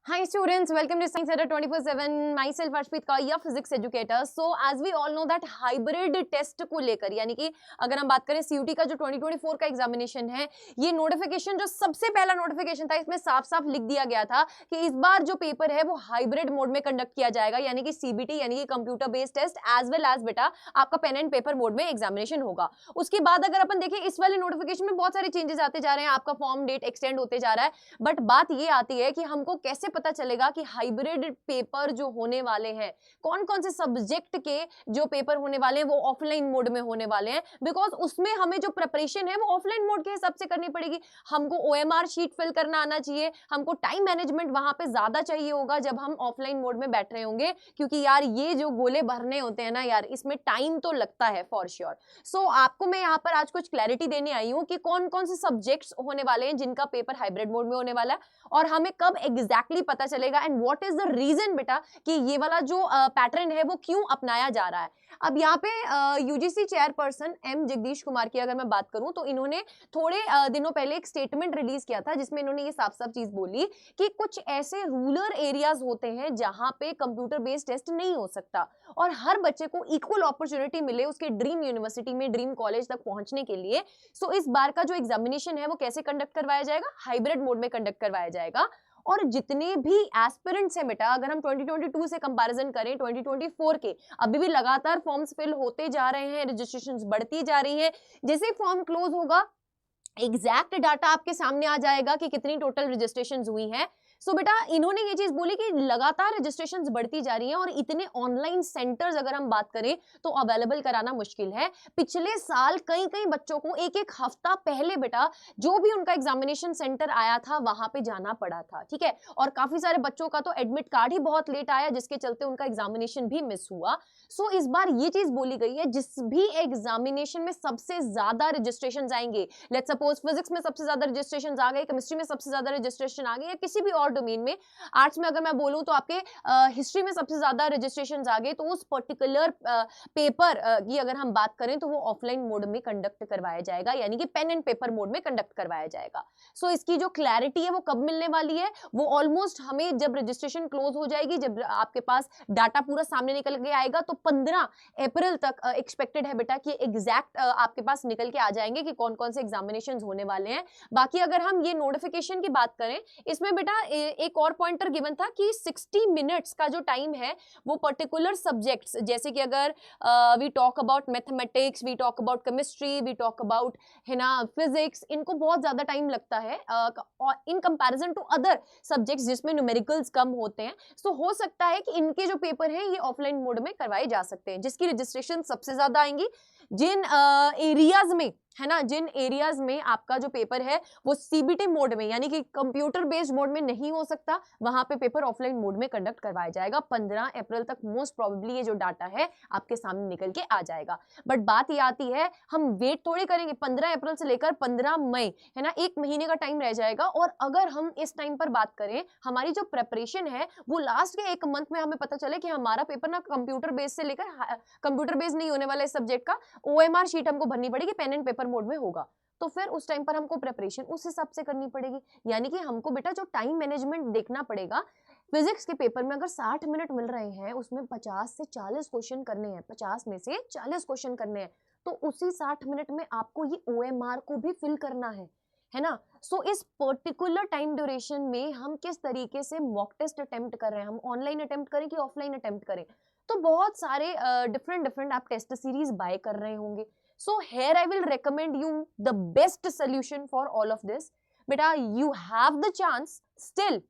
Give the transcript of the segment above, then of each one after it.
Hi students, welcome to Science Center 24/7. Myself Arshpreet Kaur, your physics educator. So as we all know that hybrid test को लेकर यानी कि अगर हम बात करें CUT का जो 2024 का एग्जामिनेशन है, ये नोटिफिकेशन जो सबसे पहला नोटिफिकेशन था इसमें साफ-साफ लिख दिया गया था कि इस बार जो पेपर है वो हाइब्रिड मोड में कंडक्ट किया जाएगा यानी कि CBT यानी कि computer based test as well as बेटा आपका पेन एंड पेपर मोड में एग्जामिनेशन होगा। उसके बाद अगर अपन देखें इस वाले नोटिफिकेशन में बहुत सारे चेंजेस आते जा रहे हैं, आपका फॉर्म डेट एक्सटेंड होते जा रहा है, बट बात ये आती है कि हमको कैसे पता चलेगा कि हाइब्रिड पेपर जो होने वाले हैं, कौन कौन से सब्जेक्ट के जो पेपर होने वाले हैं वो ऑफलाइन मोड में होने वाले हैं, बिकॉज उसमें हमें जो प्रिपरेशन है वो ऑफलाइन मोड के हिसाब से करनी पड़ेगी। हमको OMR शीट फिल करना आना चाहिए, हमको टाइम मैनेजमेंट वहां पे ज्यादा चाहिए होगा जब हम ऑफलाइन मोड में बैठ रहे होंगे, क्योंकि यार ये जो गोले भरने होते हैं ना यार, इसमें टाइम तो लगता है फॉर श्योर। सो आपको मैं यहाँ पर आज कुछ क्लैरिटी देने आई हूँ कि कौन कौन से सब्जेक्ट्स होने वाले हैं जिनका पेपर हाइब्रिड मोड में होने वाला है और हमें कब एग्जैक्टली पता चलेगा and what is the reason बेटा कि ये वाला जो पैटर्न है वो क्यों अपनाया जा रहा है। अब यहाँ पे UGC chairperson M Jagadesh Kumar की अगर मैं बात करूं तो इन्होंने थोड़े दिनों पहले एक स्टेटमेंट रिलीज किया था जिसमें इन्होंने ये साफ साफ चीज बोली कि कुछ ऐसे रूरल एरियाज होते हैं जहां पे कंप्यूटर बेस्ड टेस्ट नहीं हो सकता और हर बच्चे को इक्वल अपॉर्चुनिटी मिले उसके ड्रीम यूनिवर्सिटी में ड्रीम कॉलेज तक पहुंचने के लिए। सो इस बार का जो एग्जामिनेशन है वो कैसे कंडक्ट करवाया जाएगा, हाइब्रिड मोड में कंडक्ट करवाया जाएगा। और जितने भी एस्पिरेंट्स हैं बेटा, अगर हम 2022 से कंपैरिजन करें 2024 के, अभी भी लगातार फॉर्म्स फिल होते जा रहे हैं, रजिस्ट्रेशंस बढ़ती जा रही हैं। जैसे फॉर्म क्लोज होगा एग्जैक्ट डाटा आपके सामने आ जाएगा कि कितनी टोटल रजिस्ट्रेशंस हुई हैं। सो बेटा इन्होंने ये चीज बोली कि लगातार रजिस्ट्रेशंस बढ़ती जा रही हैं और इतने ऑनलाइन सेंटर्स अगर हम बात करें तो अवेलेबल कराना मुश्किल है। पिछले साल कई कई बच्चों को एक एक हफ्ता पहले बेटा जो भी उनका एग्जामिनेशन सेंटर आया था वहां पे जाना पड़ा था, ठीक है, और काफी सारे बच्चों का तो एडमिट कार्ड ही बहुत लेट आया जिसके चलते उनका एग्जामिनेशन भी मिस हुआ। सो इस बार ये चीज बोली गई है जिस भी एग्जामिनेशन में सबसे ज्यादा रजिस्ट्रेशन आएंगे, लेट्स सपोज फिजिक्स में सबसे ज्यादा रजिस्ट्रेशन आ गए, केमिस्ट्री में सबसे ज्यादा रजिस्ट्रेशन आ गए, या किसी भी और डोमेन में, आर्ट्स में अगर मैं बोलूं तो आपके हिस्ट्री में सबसे ज्यादा रजिस्ट्रेशन आ गए, तो उस पर्टिकुलर पेपर की अगर हम बात करें तो वो ऑफलाइन मोड में कंडक्ट करवाया जाएगा यानी कि पेन एंड पेपर मोड में कंडक्ट करवाया जाएगा। सो इसकी जो क्लैरिटी है वो कब मिलने वाली है, वो ऑलमोस्ट हमें जब रजिस्ट्रेशन क्लोज हो जाएगी, जब आपके पास डाटा पूरा सामने निकल के आएगा, तो 15 अप्रैल तक एक्सपेक्टेड है बेटा कि एग्जैक्ट आपके पास निकल के आ जाएंगे कि कौन कौन से एग्जामिनेशन होने वाले हैं। बाकी अगर हम ये नोटिफिकेशन की बात करें, इसमें बेटा एक और पॉइंटर गिवन था कि 60 मिनट्स का जो टाइम है वो पर्टिकुलर सब्जेक्ट्स, जैसे कि अगर we talk about mathematics, we talk about chemistry, we talk about है ना फिजिक्स, इनको बहुत ज्यादा टाइम लगता है in comparison to other subjects जिसमें न्यूमेरिकल्स कम होते हैं। सो हो सकता है कि इनके जो पेपर हैं ये ऑफलाइन मोड में करवाए जा सकते हैं, जिसकी रजिस्ट्रेशन सबसे ज्यादा आएंगी जिन एरियाज में, है ना, जिन एरियाज में आपका जो पेपर है वो CBT मोड में यानी कि कंप्यूटर बेस्ड मोड में नहीं हो सकता, वहां पे पेपर ऑफलाइन मोड में कंडक्ट करवाया जाएगा। 15 अप्रैल तक मोस्ट प्रोबेबली ये जो डाटा है आपके सामने निकल के आ जाएगा। बट बात ये आती है, हम वेट थोड़ी करेंगे 15 अप्रैल से लेकर 15 मई, है ना, एक महीने का टाइम रह जाएगा। और अगर हम इस टाइम पर बात करें, हमारी जो प्रेपरेशन है वो लास्ट के एक मंथ में हमें पता चले कि हमारा पेपर ना कंप्यूटर बेस्ड से लेकर कंप्यूटर बेस्ड नहीं होने वाला इस सब्जेक्ट का, OMR शीट हमको भरनी पड़ेगी, पेन एंड पेपर मोड में होगा, तो फिर उस टाइम पर हमको प्रिपरेशन उस हिसाब से करनी पड़ेगी। यानी कि हमको बेटा जो टाइम मैनेजमेंट देखना पड़ेगा, फिजिक्स के पेपर में अगर 60 मिनट मिल रहे हैं उसमें 50 से 40 क्वेश्चन करने हैं, 50 में से 40 क्वेश्चन करने हैं, तो उसी 60 मिनट में आपको ये OMR को भी फिल करना है ना। सो इस पर्टिकुलर टाइम ड्यूरेशन में हम किस तरीके से मॉक टेस्ट अटेम्प्ट कर रहे हैं, हम ऑनलाइन अटेम्प्ट करें कि ऑफलाइन अटेम्प्ट करें, तो बहुत सारे डिफरेंट आप टेस्ट सीरीज बाय कर रहे होंगे। So here I will recommend you the best solution for all of this. बेटा you have the chance still,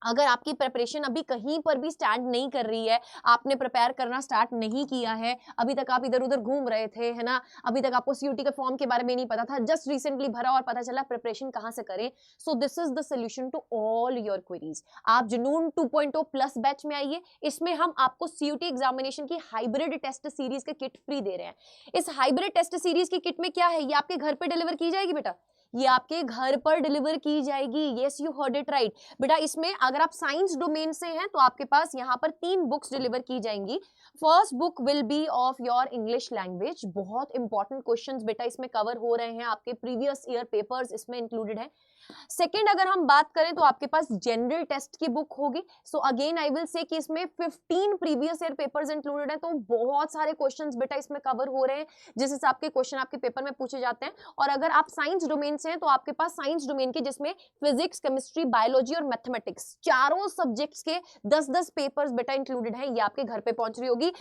अगर आपकी प्रिपरेशन अभी कहीं पर भी स्टार्ट नहीं कर रही है, आपने प्रिपेयर करना स्टार्ट नहीं किया है, अभी तक आप इधर उधर घूम रहे थे, है ना, अभी तक आपको CUT के फॉर्म के बारे में नहीं पता था, जस्ट रिसेंटली भरा और पता चला प्रिपरेशन कहां से करें, so this is the solution to all your queries. आप जुनून 2.0 प्लस बैच में आइए, इसमें हम आपको CUT एग्जामिनेशन की हाइब्रिड टेस्ट सीरीज के किट फ्री दे रहे हैं। इस हाइब्रिड टेस्ट सीरीज की किट में क्या है, ये आपके घर पे डिलीवर की जाएगी बेटा, ये आपके घर पर डिलीवर की जाएगी। Yes, you heard it right बेटा। इसमें अगर आप साइंस डोमेन से हैं तो आपके पास यहाँ पर 3 बुक्स डिलीवर की जाएंगी। First book will be of your English language. बहुत इंपॉर्टेंट क्वेश्चंस बेटा इसमें कवर हो रहे हैं, आपके प्रीवियस ईयर पेपर्स इसमें इंक्लूडेड है। सेकेंड अगर हम बात करें तो आपके पास जनरल टेस्ट की बुक होगी। So again I will say कि इसमें 15 प्रीवियस ईयर पेपर्स इंक्लूडेड हैं, तो बहुत सारे क्वेश्चंस बेटा इसमें कवर हो रहे हैं जिस हिसाब के क्वेश्चन आपके पेपर में पूछे जाते हैं। और अगर आप साइंस डोमेन से हैं तो आपके पास साइंस डोमेन के जिसमें फिजिक्स, केमिस्ट्री, बायोलॉजी और मैथमेटिक्स चारों सब्जेक्ट्स के 10-10 पेपर्स बेटा इंक्लूडेड हैं। ये आपके घर पे पहुंच रही होगी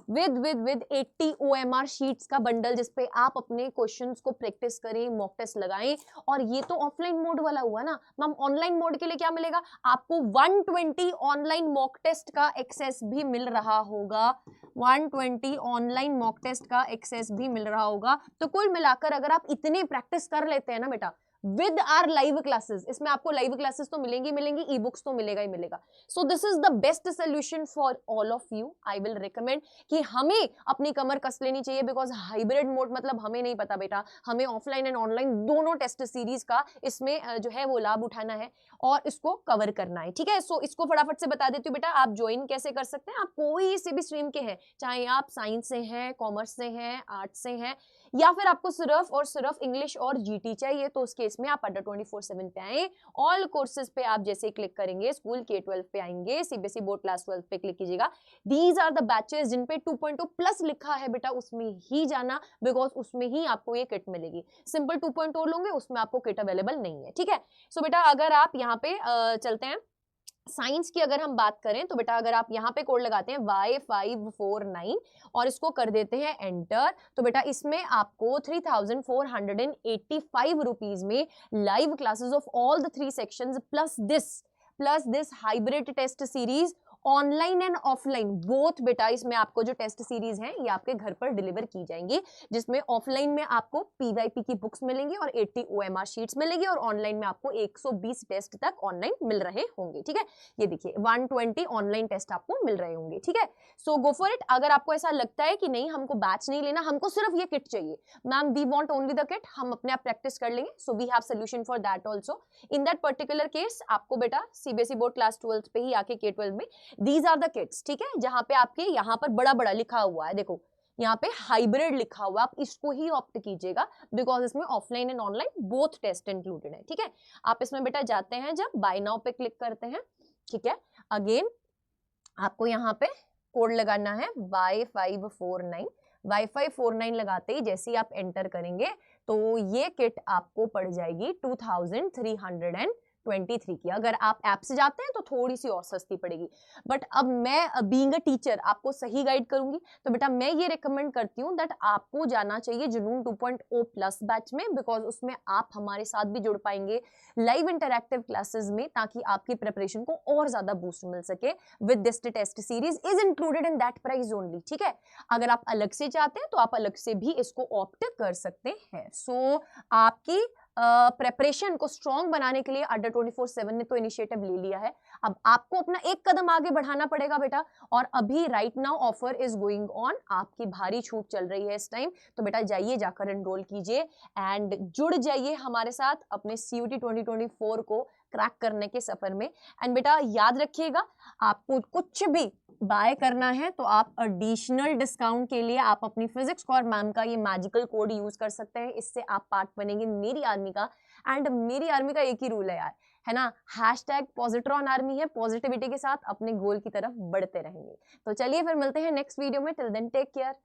विद 80 OMR शीट्स का बंडल, जिसपे आप अपने क्वेश्चंस को प्रैक्टिस करें, मॉक टेस्ट लगाएं। और ये तो ऑफलाइन मोड वाला हुआ ना मैम। ऑनलाइन मोड के लिए क्या मिलेगा आपको? 120 ऑनलाइन मॉक टेस्ट का एक्सेस भी मिल रहा होगा। 120 ऑनलाइन मॉक टेस्ट का एक्सेस भी मिल रहा होगा। तो कुल मिलाकर अगर आप इतने प्रैक्टिस कर लेते हैं ना बेटा विद आर लाइव क्लासेस, इसमें आपको लाइव क्लासेस तो मिलेंगी, ई बुक्स तो मिलेगा ही मिलेगा। सो this is the best solution for all of you. I will recommend कि हमें अपनी कमर कस लेनी चाहिए, बिकॉज हाइब्रिड मोड मतलब हमें नहीं पता बेटा, हमें ऑफलाइन एंड ऑनलाइन दोनों टेस्ट सीरीज का इसमें जो है वो लाभ उठाना है और इसको कवर करना है। ठीक है, सो इसको फटाफट से बता देती हूँ बेटा, आप ज्वाइन कैसे कर सकते हैं। आप कोई से भी स्ट्रीम के हैं, चाहे आप साइंस से हैं, कॉमर्स से हैं, आर्ट्स से हैं, या फिर आपको सिर्फ और सिर्फ इंग्लिश और जीटी चाहिए, तो उस केस में आप अंडर 24/7 पे आए। ऑल कोर्सेज पे आप जैसे क्लिक करेंगे स्कूल K-12 पे आएंगे, सीबीएसई बोर्ड क्लास 12 पे क्लिक कीजिएगा। दीज आर द बैचेस जिन पे 2.0 प्लस लिखा है बेटा, उसमें ही जाना, बिकॉज उसमें ही आपको ये किट मिलेगी। सिंपल 2.0 लोगे उसमें आपको किट अवेलेबल नहीं है। ठीक है, सो बेटा अगर आप यहाँ पे चलते हैं साइंस की अगर हम बात करें तो बेटा अगर आप यहाँ पे कोड लगाते हैं Y549 और इसको कर देते हैं एंटर, तो बेटा इसमें आपको 3485 रुपीज में live classes of all the 3 sections plus this hybrid test series online and offline both बेटा, इसमें आपको जो टेस्ट सीरीज हैं ये आपके घर पर डिलीवर की जाएंगी, जिसमें ऑफलाइन में आपको पीवाईपी की बुक्स मिलेंगी और 80 OMR शीट्स मिलेगी और ऑनलाइन में आपको 120 टेस्ट तक ऑनलाइन मिल रहे होंगे। ठीक है, ये देखिए 120 ऑनलाइन टेस्ट आपको मिल रहे होंगे। ठीक है, सो गो फॉर इट। अगर आपको ऐसा लगता है कि नहीं हमको बैच नहीं लेना, हमको सिर्फ ये किट चाहिए ma'am, we want only the kit, हम अपने आप प्रैक्टिस कर लेंगे, so we have solution for that also. In that particular case आपको बेटा सीबीएसई बोर्ड क्लास 12 पे ही आके K-12 में These are the kits। ठीक है, जहां पे आपके यहाँ पर बड़ा बड़ा लिखा हुआ है, देखो यहाँ पे हाइब्रिड लिखा हुआ है, आप इसको ही ऑप्ट कीजिएगा बिकॉज इसमें offline and online both test included है। ठीक है, आप इसमें बेटा जाते हैं जब बाय नाउ पे क्लिक करते हैं, ठीक है, अगेन आपको यहाँ पे कोड लगाना है Y549। Y549 लगाते ही जैसे ही आप एंटर करेंगे तो ये किट आपको पड़ जाएगी 2323 की। अगर आप ऐप से जाते हैं तो थोड़ी सी और सस्ती पड़ेगी, बट अब मैं बीइंग अ टीचर आपको सही गाइड करूंगी, तो बेटा मैं ये रिकमेंड करती हूँ दैट आपको जाना चाहिए जुनून 2.0 प्लस बैच में, बिकॉज उसमें आप हमारे साथ भी जुड़ पाएंगे लाइव इंटरैक्टिव क्लासेस में, ताकि आपकी प्रिपरेशन को और ज्यादा बूस्ट मिल सके। With this test series is included in that price only. ठीक है, अगर आप अलग से चाहते हैं तो आप अलग से भी इसको ऑप्ट कर सकते हैं। सो आपकी प्रेपरेशन को स्ट्रॉन्ग बनाने के लिए अंडर 24/7 ने तो इनिशिएटिव ले लिया है। अब आपको अपना एक कदम आगे बढ़ाना पड़ेगा बेटा, और अभी right now offer is going on, आपकी भारी छूट चल रही है इस टाइम, तो बेटा जाइए जाकर एनरोल कीजिए एंड जुड़ जाइए हमारे साथ अपने CUET 2024 को क्रैक करने के सफर में। एंड बेटा याद रखिएगा, आपको कुछ भी बाय करना है तो आप एडिशनल डिस्काउंट के लिए आप अपनी फिजिक्स कॉर मैम का ये मैजिकल कोड यूज कर सकते हैं। इससे आप पार्ट बनेंगे मेरी आर्मी का, एंड मेरी आर्मी का एक ही रूल है यार, है ना, #पॉजिट्रॉन आर्मी है। पॉजिटिविटी के साथ अपने गोल की तरफ बढ़ते रहेंगे। तो चलिए फिर मिलते हैं नेक्स्ट वीडियो में। Till then take care.